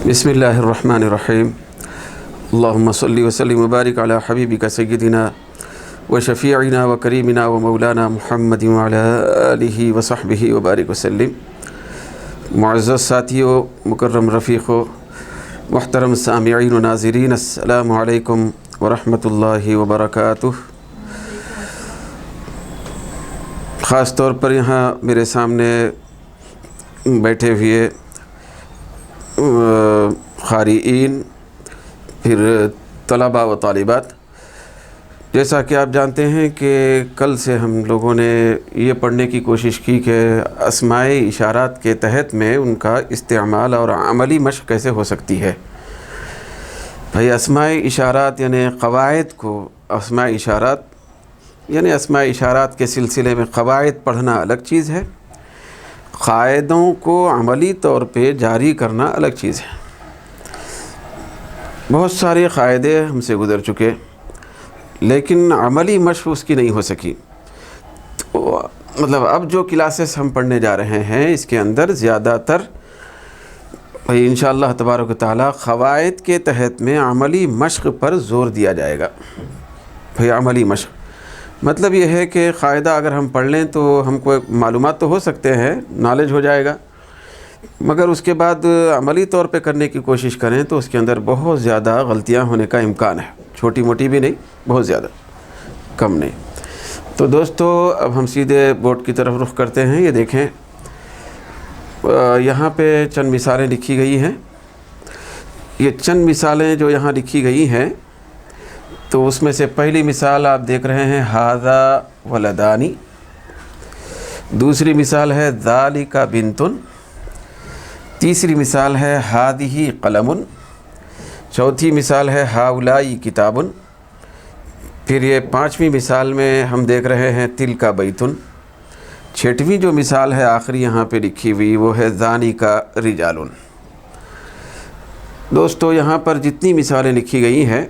بسم اللہ الرحمن الرحیم اللہم صلی وسلم وبارک علی حبیبک سیدنا و شفیعنا و کریمنا و مولانا محمد وعلی آلہ و صحبہ وبارک وسلم۔ معزز ساتھیو، مکرم رفیقو، محترم سامعین و ناظرین، السلام علیکم ورحمۃ اللہ وبرکاتہ۔ خاص طور پر یہاں میرے سامنے بیٹھے ہوئے قارئین، پھر طلباء و طالبات، جیسا کہ آپ جانتے ہیں کہ کل سے ہم لوگوں نے یہ پڑھنے کی کوشش کی کہ اسماء اشارات کے تحت میں ان کا استعمال اور عملی مشق کیسے ہو سکتی ہے۔ بھائی اسماء اشارات یعنی قواعد کو، اسماء اشارات کے سلسلے میں قواعد پڑھنا الگ چیز ہے، قاعدوں کو عملی طور پہ جاری کرنا الگ چیز ہے۔ بہت سارے قاعدے ہم سے گزر چکے لیکن عملی مشق اس کی نہیں ہو سکی، تو مطلب اب جو کلاسز ہم پڑھنے جا رہے ہیں اس کے اندر زیادہ تر بھائی انشاءاللہ تبارک و تعالی قواعد کے تحت میں عملی مشق پر زور دیا جائے گا۔ بھائی عملی مشق مطلب یہ ہے کہ قاعدہ اگر ہم پڑھ لیں تو ہم کو معلومات تو ہو سکتے ہیں، نالج ہو جائے گا، مگر اس کے بعد عملی طور پہ کرنے کی کوشش کریں تو اس کے اندر بہت زیادہ غلطیاں ہونے کا امکان ہے، چھوٹی موٹی بھی نہیں، بہت زیادہ، کم نہیں۔ تو دوستو اب ہم سیدھے بورڈ کی طرف رخ کرتے ہیں۔ یہ دیکھیں یہاں پہ چند مثالیں لکھی گئی ہیں۔ یہ چند مثالیں جو یہاں لکھی گئی ہیں تو اس میں سے پہلی مثال آپ دیکھ رہے ہیں ھذا ولدانی، دوسری مثال ہے ذالک بنتن، تیسری مثال ہے ھذہ قلم، چوتھی مثال ہے ھؤلاء کتاب، پھر یہ پانچویں مثال میں ہم دیکھ رہے ہیں تلک بیتن، چھٹویں جو مثال ہے آخری یہاں پہ لکھی ہوئی وہ ہے ذالک رجال۔ دوستو یہاں پر جتنی مثالیں لکھی گئی ہیں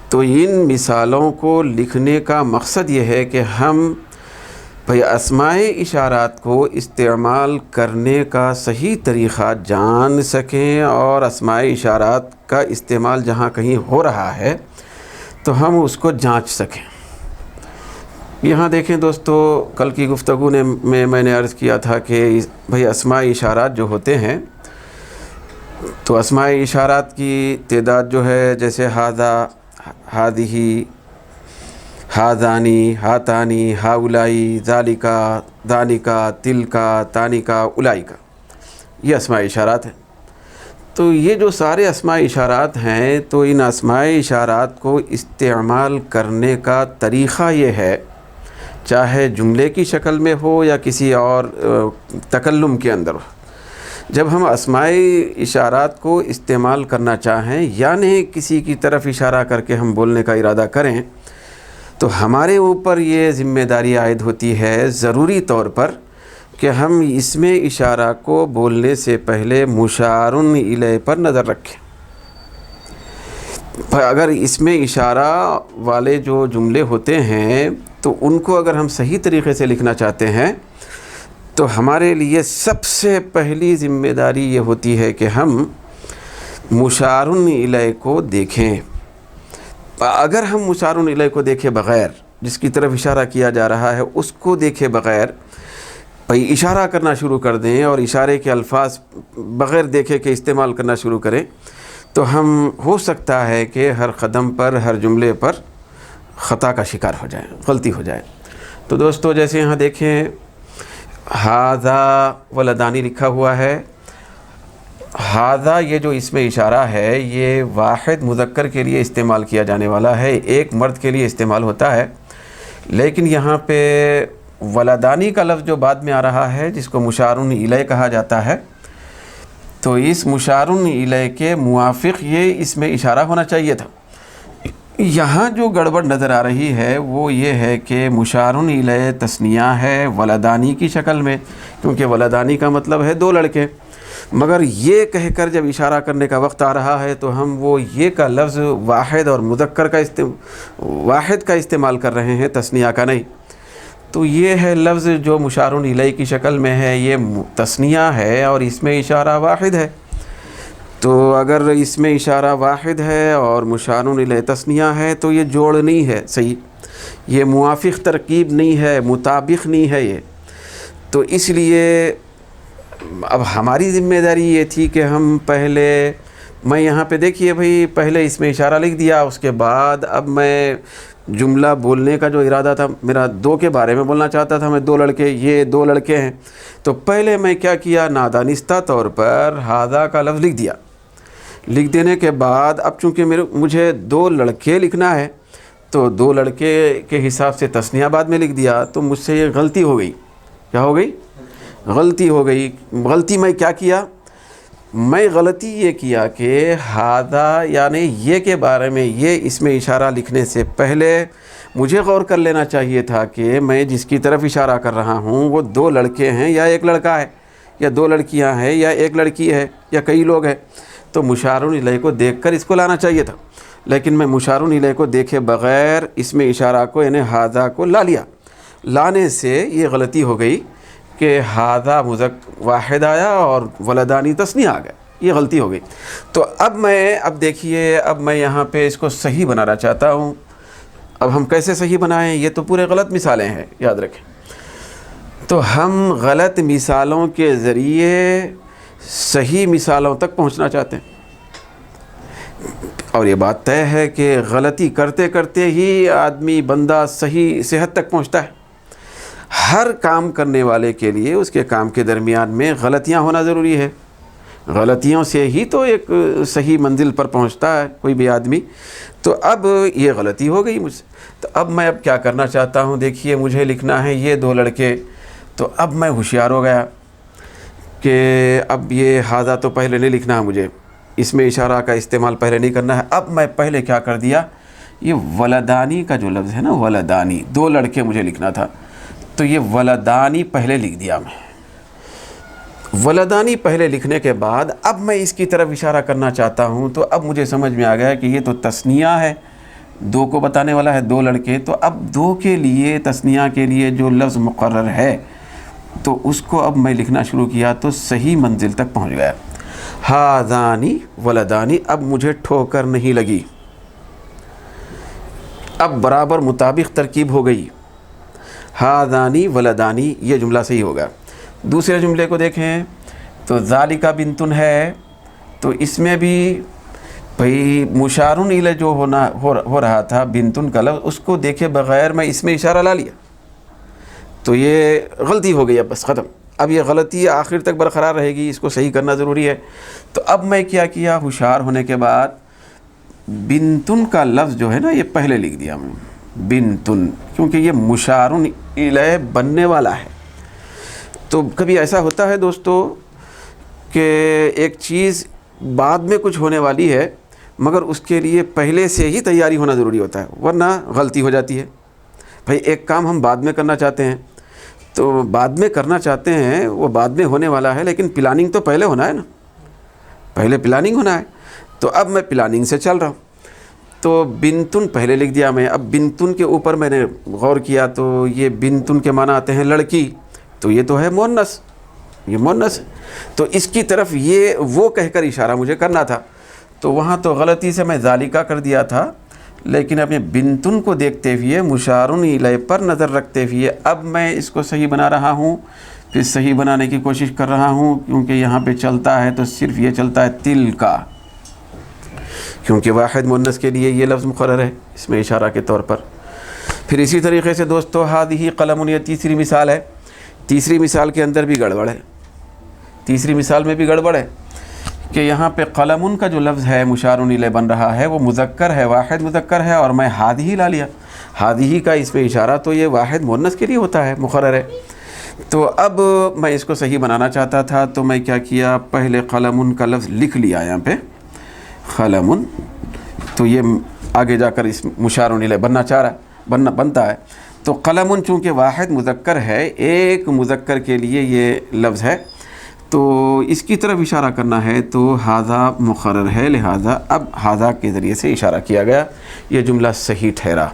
تو ان مثالوں کو لکھنے کا مقصد یہ ہے کہ ہم بھئی اسماء اشارات کو استعمال کرنے کا صحیح طریقہ جان سکیں اور اسماء اشارات کا استعمال جہاں کہیں ہو رہا ہے تو ہم اس کو جانچ سکیں۔ یہاں دیکھیں دوستو، کل کی گفتگو میں نے عرض کیا تھا کہ بھئی اسماء اشارات جو ہوتے ہیں تو اسماء اشارات کی تعداد جو ہے جیسے ھذا، ھذہ، ھذانی، ھاتانی، ھؤلاء، ذالک، ذالک، تلک، تانک، اولئک، یہ اسماء اشارات ہیں۔ تو یہ جو سارے اسماء اشارات ہیں تو ان اسماء اشارات کو استعمال کرنے کا طریقہ یہ ہے، چاہے جملے کی شکل میں ہو یا کسی اور تکلم کے اندر ہو۔ جب ہم اسماء اشارات کو استعمال کرنا چاہیں یعنی کسی کی طرف اشارہ کر کے ہم بولنے کا ارادہ کریں تو ہمارے اوپر یہ ذمہ داری عائد ہوتی ہے ضروری طور پر کہ ہم اسم اشارہ کو بولنے سے پہلے مشار الیہ پر نظر رکھیں۔ اگر اسم اشارہ والے جو جملے ہوتے ہیں تو ان کو اگر ہم صحیح طریقے سے لکھنا چاہتے ہیں تو ہمارے لیے سب سے پہلی ذمہ داری یہ ہوتی ہے کہ ہم مشار الیہ کو دیکھیں۔ اگر ہم مشار الیہ کو دیکھے بغیر، جس کی طرف اشارہ کیا جا رہا ہے اس کو دیکھے بغیر بھئی اشارہ کرنا شروع کر دیں اور اشارے کے الفاظ بغیر دیکھے کہ استعمال کرنا شروع کریں تو ہم ہو سکتا ہے کہ ہر قدم پر، ہر جملے پر خطا کا شکار ہو جائیں، غلطی ہو جائے۔ تو دوستو جیسے یہاں دیکھیں ھذا ولدانی لکھا ہوا ہے، ھذا یہ جو اسم اشارہ ہے یہ واحد مذکر کے لیے استعمال کیا جانے والا ہے، ایک مرد کے لیے استعمال ہوتا ہے، لیکن یہاں پہ ولدانی کا لفظ جو بعد میں آ رہا ہے جس کو مشار الیہ کہا جاتا ہے، تو اس مشار الیہ کے موافق یہ اسم اشارہ ہونا چاہیے تھا۔ یہاں جو گڑبڑ نظر آ رہی ہے وہ یہ ہے کہ مشار الیہ تثنیہ ہے ولدانی کی شکل میں، کیونکہ ولدانی کا مطلب ہے دو لڑکے، مگر یہ کہہ کر جب اشارہ کرنے کا وقت آ رہا ہے تو ہم وہ یہ کا لفظ واحد اور مذکر کا واحد کا استعمال کر رہے ہیں، تثنیہ کا نہیں۔ تو یہ ہے لفظ جو مشار الیہ کی شکل میں ہے، یہ تثنیہ ہے اور اس میں اشارہ واحد ہے۔ تو اگر اس میں اشارہ واحد ہے اور مشار الیہ تثنیہ ہے تو یہ جوڑ نہیں ہے صحیح، یہ موافق ترکیب نہیں ہے، مطابق نہیں ہے یہ. تو اس لیے اب ہماری ذمہ داری یہ تھی کہ ہم پہلے، میں یہاں پہ دیکھیے بھائی پہلے اس میں اشارہ لکھ دیا، اس کے بعد اب میں جملہ بولنے کا جو ارادہ تھا میرا دو کے بارے میں بولنا چاہتا تھا، میں دو لڑکے، یہ دو لڑکے ہیں. تو پہلے میں کیا کیا، نادانستہ طور پر ھذا کا لفظ لکھ دیا. لکھ دینے کے بعد اب چونکہ مجھے دو لڑکے لکھنا ہے تو دو لڑکے کے حساب سے تثنیہ بعد میں لکھ دیا. تو مجھ سے یہ غلطی ہو گئی. کیا ہو گئی؟ غلطی ہو گئی. غلطی میں کیا کیا، میں غلطی یہ کیا کہ ھذا یعنی یہ کے بارے میں، یہ اس میں اشارہ لکھنے سے پہلے مجھے غور کر لینا چاہیے تھا کہ میں جس کی طرف اشارہ کر رہا ہوں وہ دو لڑکے ہیں یا ایک لڑکا ہے، یا دو لڑکیاں ہیں یا ایک لڑکی ہے یا کئی لوگ ہیں. تو مشار الیہ کو دیکھ کر اس کو لانا چاہیے تھا، لیکن میں مشار الیہ کو دیکھے بغیر اس میں اشارہ کو یعنی ھذا کو لا لیا. لانے سے یہ غلطی ہو گئی کہ ھذا واحد آیا اور ولدانی تثنیہ آ گیا، یہ غلطی ہو گئی. تو اب دیکھیے، اب میں یہاں پہ اس کو صحیح بنانا چاہتا ہوں. اب ہم کیسے صحیح بنائیں، یہ تو پورے غلط مثالیں ہیں یاد رکھیں. تو ہم غلط مثالوں کے ذریعے صحیح مثالوں تک پہنچنا چاہتے ہیں، اور یہ بات طے ہے کہ غلطی کرتے کرتے ہی آدمی بندہ صحیح صحت تک پہنچتا ہے. ہر کام کرنے والے کے لیے اس کے کام کے درمیان میں غلطیاں ہونا ضروری ہے. غلطیوں سے ہی تو ایک صحیح منزل پر پہنچتا ہے کوئی بھی آدمی. تو اب یہ غلطی ہو گئی مجھ سے. تو اب میں کیا کرنا چاہتا ہوں، دیکھیے مجھے لکھنا ہے یہ دو لڑکے. تو اب میں ہوشیار ہو گیا کہ اب یہ ھذا تو پہلے نہیں لکھنا ہے مجھے، اس میں اشارہ کا استعمال پہلے نہیں کرنا ہے. اب میں پہلے کیا کر دیا، یہ ولدانی کا جو لفظ ہے نا، ولدانی، دو لڑکے مجھے لکھنا تھا تو یہ ولدانی پہلے لکھ دیا میں. ولدانی پہلے لکھنے کے بعد اب میں اس کی طرف اشارہ کرنا چاہتا ہوں. تو اب مجھے سمجھ میں آ گیا کہ یہ تو تثنیہ ہے، دو کو بتانے والا ہے، دو لڑکے. تو اب دو کے لیے، تثنیہ کے لیے جو لفظ مقرر ہے تو اس کو اب میں لکھنا شروع کیا تو صحیح منزل تک پہنچ گیا. ھذانی ولدانی. اب مجھے ٹھوکر نہیں لگی، اب برابر مطابق ترکیب ہو گئی. ھذانی ولدانی، یہ جملہ صحیح ہوگا. دوسرے جملے کو دیکھیں تو ذالک بنتن ہے، تو اس میں بھی بھئی مشار الیہ جو ہو رہا تھا بنتن کا لفظ، اس کو دیکھے بغیر میں اس میں اشارہ لا لیا تو یہ غلطی ہو گئی. اب بس ختم. اب یہ غلطی آخر تک برقرار رہے گی، اس کو صحیح کرنا ضروری ہے. تو اب میں کیا ہوشیار ہونے کے بعد بنتن کا لفظ جو ہے نا یہ پہلے لکھ دیا میں، بنتن، کیونکہ یہ مشار الیہ بننے والا ہے. تو کبھی ایسا ہوتا ہے دوستو کہ ایک چیز بعد میں کچھ ہونے والی ہے مگر اس کے لیے پہلے سے ہی تیاری ہونا ضروری ہوتا ہے، ورنہ غلطی ہو جاتی ہے. بھئی ایک کام ہم بعد میں کرنا چاہتے ہیں تو بعد میں کرنا چاہتے ہیں، وہ بعد میں ہونے والا ہے، لیکن پلاننگ تو پہلے ہونا ہے نا، پہلے پلاننگ ہونا ہے. تو اب میں پلاننگ سے چل رہا ہوں تو بنتن پہلے لکھ دیا میں. اب بنتن کے اوپر میں نے غور کیا تو یہ بنتن کے معنی آتے ہیں لڑکی، تو یہ تو ہے مؤنث، یہ مؤنث. تو اس کی طرف یہ وہ کہہ کر اشارہ مجھے کرنا تھا، تو وہاں تو غلطی سے میں ذالکہ کر دیا تھا. لیکن اپنے بنتن کو دیکھتے ہوئے، مشار الیہ پر نظر رکھتے ہوئے اب میں اس کو صحیح بنا رہا ہوں. پھر صحیح بنانے کی کوشش کر رہا ہوں، کیونکہ یہاں پہ چلتا ہے تو صرف یہ چلتا ہے تل کا، کیونکہ واحد مؤنث کے لیے یہ لفظ مقرر ہے اس میں اشارہ کے طور پر. پھر اسی طریقے سے دوستو ھذہ قلم، یہ تیسری مثال ہے. تیسری مثال کے اندر بھی گڑبڑ ہے، تیسری مثال میں بھی گڑبڑ ہے کہ یہاں پہ قلم کا جو لفظ ہے مشار الیہ بن رہا ہے وہ مذکر ہے، واحد مذکر ہے، اور میں ھذہ لا لیا. ھذہ کا اس میں اشارہ تو یہ واحد مؤنث کے لیے ہوتا ہے، مقرر ہے. تو اب میں اس کو صحیح بنانا چاہتا تھا تو میں کیا پہلے قلم کا لفظ لکھ لیا یہاں پہ قلم. تو یہ آگے جا کر اس مشار الیہ بننا چاہ رہا ہے، بنتا ہے. تو قلم چونکہ واحد مذکر ہے، ایک مذکر کے لیے یہ لفظ ہے، تو اس کی طرف اشارہ کرنا ہے تو ھذا مقرر ہے، لہذا اب ھذا کے ذریعے سے اشارہ کیا گیا، یہ جملہ صحیح ٹھہرا.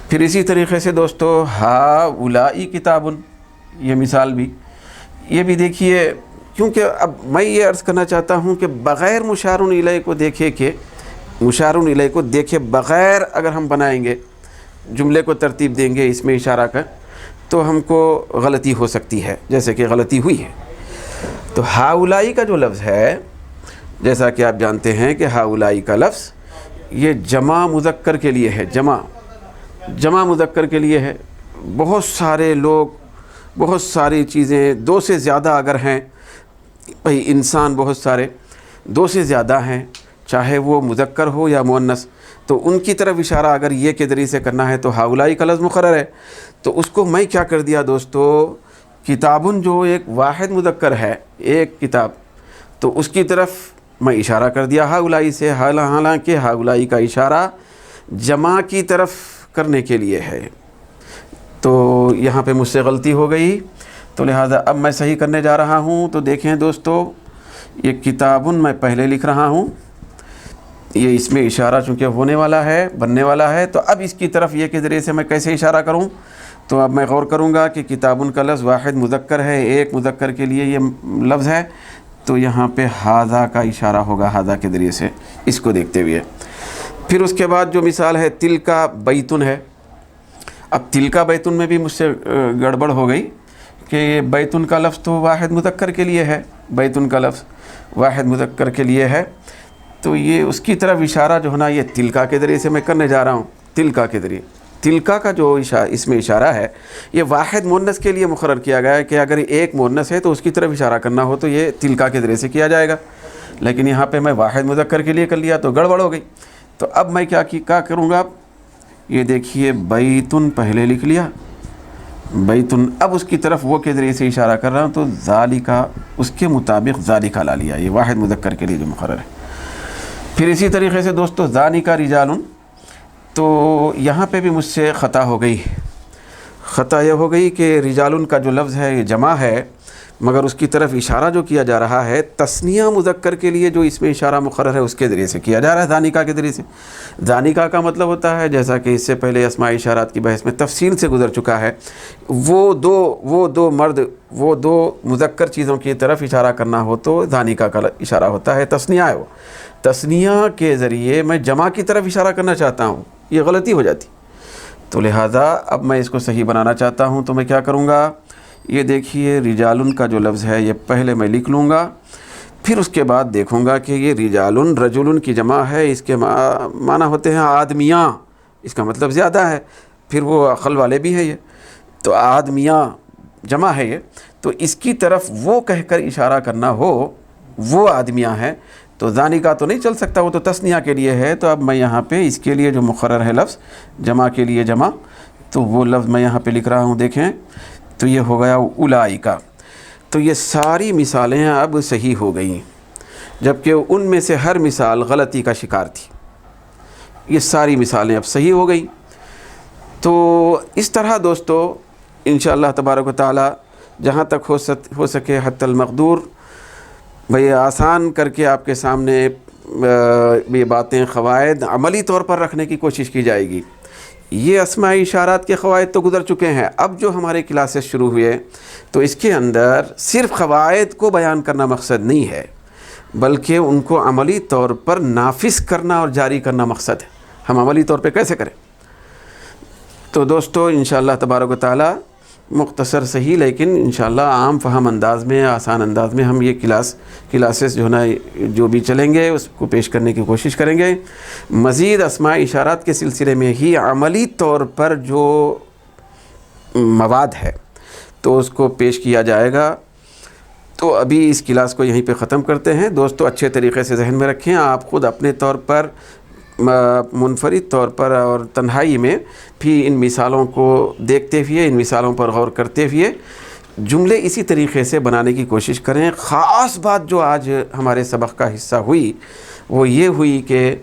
پھر اسی طریقے سے دوستو ھٰؤلاء کتاب، یہ مثال بھی، یہ بھی دیکھیے کیونکہ اب میں یہ عرض کرنا چاہتا ہوں کہ بغیر مشار الیہ کو دیکھے بغیر اگر ہم بنائیں گے، جملے کو ترتیب دیں گے اس میں اشارہ کر، تو ہم کو غلطی ہو سکتی ہے، جیسے کہ غلطی ہوئی ہے۔ تو ہاؤلائی کا جو لفظ ہے، جیسا کہ آپ جانتے ہیں کہ ہاؤلائی کا لفظ یہ جمع مذکر کے لیے ہے، جمع مذکر کے لیے ہے۔ بہت سارے لوگ، بہت ساری چیزیں، دو سے زیادہ اگر ہیں، بھئی انسان بہت سارے، دو سے زیادہ ہیں، چاہے وہ مذکر ہو یا مؤنث، تو ان کی طرف اشارہ اگر یہ کے ذریعے سے کرنا ہے تو ہاؤلائی کا لفظ مقرر ہے۔ تو اس کو میں کیا کر دیا دوستو، کتابن جو ایک واحد مذکر ہے، ایک کتاب، تو اس کی طرف میں اشارہ کر دیا ہاؤلائی سے، حالانکہ ہاؤلائی کا اشارہ جمع کی طرف کرنے کے لیے ہے۔ تو یہاں پہ مجھ سے غلطی ہو گئی، تو لہٰذا اب میں صحیح کرنے جا رہا ہوں۔ تو دیکھیں دوستو، یہ کتابن میں پہلے لکھ رہا ہوں، یہ اس میں اشارہ چونکہ ہونے والا ہے، بننے والا ہے، تو اب اس کی طرف یہ کے ذریعے سے میں کیسے اشارہ کروں؟ تو اب میں غور کروں گا کہ کتابن کا لفظ واحد مذکر ہے، ایک مذکر کے لیے یہ لفظ ہے، تو یہاں پہ ھذا کا اشارہ ہوگا، ھذا کے ذریعے سے اس کو دیکھتے ہوئے۔ پھر اس کے بعد جو مثال ہے تلکا بیتن ہے۔ اب تلکا بیتن میں بھی مجھ سے گڑبڑ ہو گئی کہ بیتن کا لفظ تو واحد مذکر کے لیے ہے، بیتن کا لفظ واحد مذکر کے لیے ہے، تو یہ اس کی طرف اشارہ جو ہے نا، یہ تلکا کے ذریعے سے میں کرنے جا رہا ہوں، تلکا کے ذریعے۔ تلکا کا جو اس میں اشارہ ہے، یہ واحد مؤنث کے لیے مقرر کیا گیا ہے کہ اگر ایک مؤنث ہے تو اس کی طرف اشارہ کرنا ہو تو یہ تلکا کے ذریعے سے کیا جائے گا، لیکن یہاں پہ میں واحد مذکر کے لیے کر لیا تو گڑبڑ ہو گئی۔ تو اب میں کیا کروں گا؟ اب یہ دیکھیے، بیتن پہلے لکھ لیا، بیتن، اب اس کی طرف وہ کے ذریعے سے اشارہ کر رہا ہوں، تو ذالکا اس کے مطابق ذالکا لا لیا، یہ واحد مذکر کے لیے جو مقرر ہے۔ پھر اسی طریقے سے دوستو ذالکا رجالن، تو یہاں پہ بھی مجھ سے خطا ہو گئی۔ خطا یہ ہو گئی کہ رجالن کا جو لفظ ہے یہ جمع ہے، مگر اس کی طرف اشارہ جو کیا جا رہا ہے تثنیہ مذکر کے لیے جو اس میں اشارہ مقرر ہے اس کے ذریعے سے کیا جا رہا ہے، ذالکا کے ذریعے سے۔ ذالکا کا مطلب ہوتا ہے، جیسا کہ اس سے پہلے اسماء اشارات کی بحث میں تفصیل سے گزر چکا ہے، وہ دو مرد، وہ دو مذکر چیزوں کی طرف اشارہ کرنا ہو تو ذالکا کا اشارہ ہوتا ہے، تثنیہ ہے وہ۔ تثنیہ کے ذریعے میں جمع کی طرف اشارہ کرنا چاہتا ہوں، یہ غلطی ہو جاتی، تو لہٰذا اب میں اس کو صحیح بنانا چاہتا ہوں، تو میں کیا کروں گا؟ یہ دیکھیے، رجالن کا جو لفظ ہے یہ پہلے میں لکھ لوں گا، پھر اس کے بعد دیکھوں گا کہ یہ رجالن رجلن کی جمع ہے، اس کے معنی ہوتے ہیں آدمیاں، اس کا مطلب زیادہ ہے، پھر وہ عقل والے بھی ہے، یہ تو آدمیاں جمع ہے یہ، تو اس کی طرف وہ کہہ کر اشارہ کرنا ہو، وہ آدمیاں ہیں، تو ذالکا تو نہیں چل سکتا، وہ تو تثنیہ کے لیے ہے۔ تو اب میں یہاں پہ اس کے لیے جو مقرر ہے لفظ جمع کے لیے جمع، تو وہ لفظ میں یہاں پہ لکھ رہا ہوں، دیکھیں تو یہ ہو گیا اولائکا۔ تو یہ ساری مثالیں اب صحیح ہو گئیں، جبکہ ان میں سے ہر مثال غلطی کا شکار تھی، یہ ساری مثالیں اب صحیح ہو گئیں۔ تو اس طرح دوستو انشاءاللہ تبارک و تعالی جہاں تک ہو سکے حتی المقدور بھئی آسان کر کے آپ کے سامنے یہ باتیں، قواعد عملی طور پر رکھنے کی کوشش کی جائے گی۔ یہ اسماء اشارات کے قواعد تو گزر چکے ہیں، اب جو ہمارے کلاسز شروع ہوئے تو اس کے اندر صرف قواعد کو بیان کرنا مقصد نہیں ہے، بلکہ ان کو عملی طور پر نافذ کرنا اور جاری کرنا مقصد ہے۔ ہم عملی طور پہ کیسے کریں؟ تو دوستو انشاءاللہ تبارک و تعالی مختصر صحیح لیکن انشاءاللہ عام فہم انداز میں، آسان انداز میں ہم یہ کلاسز جو ہے نا جو بھی چلیں گے اس کو پیش کرنے کی کوشش کریں گے۔ مزید اسماء اشارات کے سلسلے میں ہی عملی طور پر جو مواد ہے تو اس کو پیش کیا جائے گا۔ تو ابھی اس کلاس کو یہیں پہ ختم کرتے ہیں۔ دوستو اچھے طریقے سے ذہن میں رکھیں، آپ خود اپنے طور پر منفرد طور پر اور تنہائی میں بھی ان مثالوں کو دیکھتے ہوئے، ان مثالوں پر غور کرتے ہوئے جملے اسی طریقے سے بنانے کی کوشش کریں۔ خاص بات جو آج ہمارے سبق کا حصہ ہوئی وہ یہ ہوئی کہ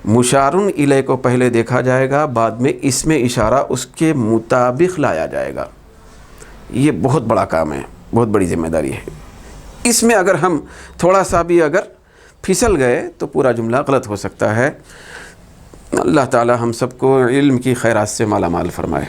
مشارن الیہ کو پہلے دیکھا جائے گا، بعد میں اس میں اشارہ اس کے مطابق لایا جائے گا۔ یہ بہت بڑا کام ہے، بہت بڑی ذمہ داری ہے۔ اس میں اگر ہم تھوڑا سا بھی اگر پھسل گئے تو پورا جملہ غلط ہو سکتا ہے۔ اللہ تعالی ہم سب کو علم کی خیرات سے مالا مال فرمائے۔